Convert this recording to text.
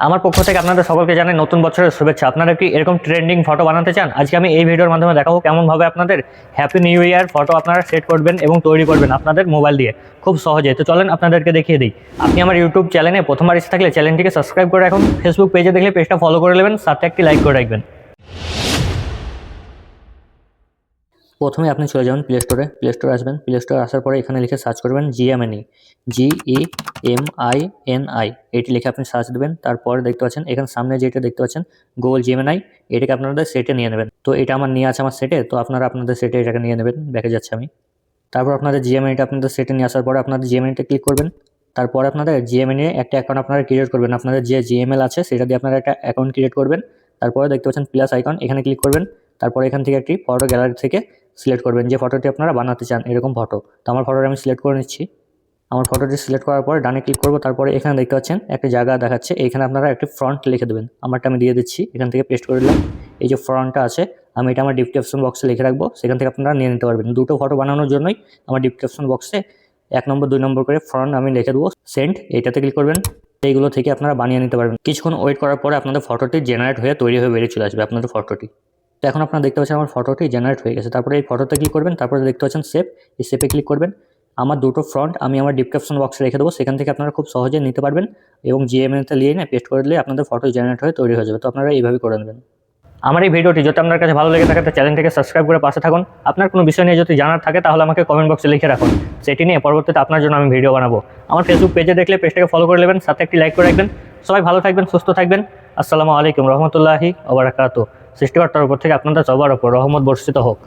আমার পক্ষ থেকে আপনাদের সকলকে জানাই নতুন বছরের শুভেচ্ছা। আপনারা কি এরকম ট্রেন্ডিং ফটো বানাতে চান? আজকে আমি এই ভিডিওর মাধ্যমে দেখাবো কেমনভাবে আপনাদের হ্যাপি নিউ ইয়ার ফটো আপনারা সেট করবেন এবং তৈরি করবেন আপনাদের মোবাইল দিয়ে খুব সহজে। তো চলেন আপনাদেরকে দেখিয়ে দিই। আপনি আমার ইউটিউব চ্যানেলে প্রথমবার এসে থাকলে চ্যানেলটিকে সাবস্ক্রাইব করে রাখুন, ফেসবুক পেজে দেখলে পেজটা ফলো করে নেবেন, সাথে একটি লাইক করে রাখবেন। প্রথমে আপনি চলে যাবেন প্লে স্টোরে আসবেন। প্লে স্টোরে আসার পরে এখানে লিখে সার্চ করবেন জিএমএনআই, GEMINI, এটি লিখে আপনি সার্চ দেবেন। তারপরে দেখতে পাচ্ছেন এখানে সামনে যেটা দেখতে পাচ্ছেন গুগল জিএমএনআই, এটাকে আপনাদের সেটে নিয়ে নেবেন। তো এটা আমার নিয়ে আছে আমার সেটে, তো আপনারা আপনাদের সেটে এটাকে নিয়ে নেবেন। ব্যাকে যাচ্ছে আমি। তারপর আপনাদের জিএমএনআইটা আপনাদের সেটে নিয়ে আসার পরে আপনাদের জিএমএনআইটা ক্লিক করবেন। তারপরে আপনাদের জিএমএনআই একটা অ্যাকাউন্ট আপনারা ক্রিয়েট করবেন। আপনাদের যে জিএমএল আছে সেটা দিয়ে আপনারা একটা অ্যাকাউন্ট ক্রিয়েট করবেন। তারপরে দেখতে পাচ্ছেন প্লাস আইকন, এখানে ক্লিক করবেন। তারপরে এখান থেকে একটি ফটো গ্যালারি থেকে সিলেক্ট করবেন যে ফটোটি আপনারা বানাতে চান, এরকম ফটো। তো আমার ফটোটা আমি সিলেক্ট করে নিচ্ছি। আমার ফটোটি সিলেক্ট করার পরে ডানে ক্লিক করব। তারপরে এখানে দেখতে পাচ্ছেন একটা জায়গা দেখাচ্ছে, এখানে আপনারা একটি ফ্রন্ট লিখে দেবেন। আমারটা আমি দিয়ে দিচ্ছি, এখান থেকে পেস্ট করে দিলাম। এই যে ফ্রন্টটা আছে আমি এটা আমার ডিসক্রিপশন বক্সে লিখে রাখবো, সেখান থেকে আপনারা নিয়ে নিতে পারবেন। দুটো ফটো বানানোর জন্যই আমার ডিসক্রিপশন বক্সে 1 নম্বর 2 নম্বর করে ফ্রন্ট আমি লিখে দেবো। সেন্ড, এইটাতে ক্লিক করবেন। এইগুলো থেকে আপনারা বানিয়ে নিতে পারবেন। কিছুক্ষণ ওয়েট করার পরে আপনাদের ফটোটি জেনারেট হয়ে তৈরি হয়ে বেরিয়ে চলে আসবে আপনাদের ফটোটি। তো এখন আপনারা দেখতে পাচ্ছেন আমার ফটোটি জেনারেট হয়ে গেছে। তারপরে এই ফটোতে ক্লিক করবেন। তারপরে দেখতে পাচ্ছেন সেভ, এই সেভে ক্লিক করবেন। আমার দুটো ফ্রন্ট আমি আমার ডিসক্রিপশন বক্সে রেখে দেবো, সেখান থেকে আপনারা খুব সহজে নিতে পারবেন এবং জিএমএতে নিয়ে পেস্ট করে দিলে আপনাদের ফটো জেনারেট হয়ে তৈরি হয়ে যাবে। তো আপনারা এইভাবে করে নেবেন। আমার এই ভিডিওটি যদি আপনার কাছে ভালো লেগে থাকে তো চ্যানেলটিকে সাবস্ক্রাইব করে পাশে থাকুন। আপনার কোনো বিষয় নিয়ে যদি জানার থাকে তাহলে আমাকে কমেন্ট বক্সে লিখে রাখুন, সেটি নিয়ে পরবর্তীতে আপনার জন্য আমি ভিডিও বানাবো। আমার ফেসবুক পেজে দেখলে পেজটাকে ফলো করে নেবেন, সাথে একটি লাইক করে রাখবেন। সবাই ভালো থাকবেন, সুস্থ থাকবেন। আসসালামু আলাইকুম রহমতুল্লাহি ওয়া বারাকাতুহু। সৃষ্টিকর্তার উপর থেকে আপনাদের সবার উপর রহমত বর্ষিত হোক।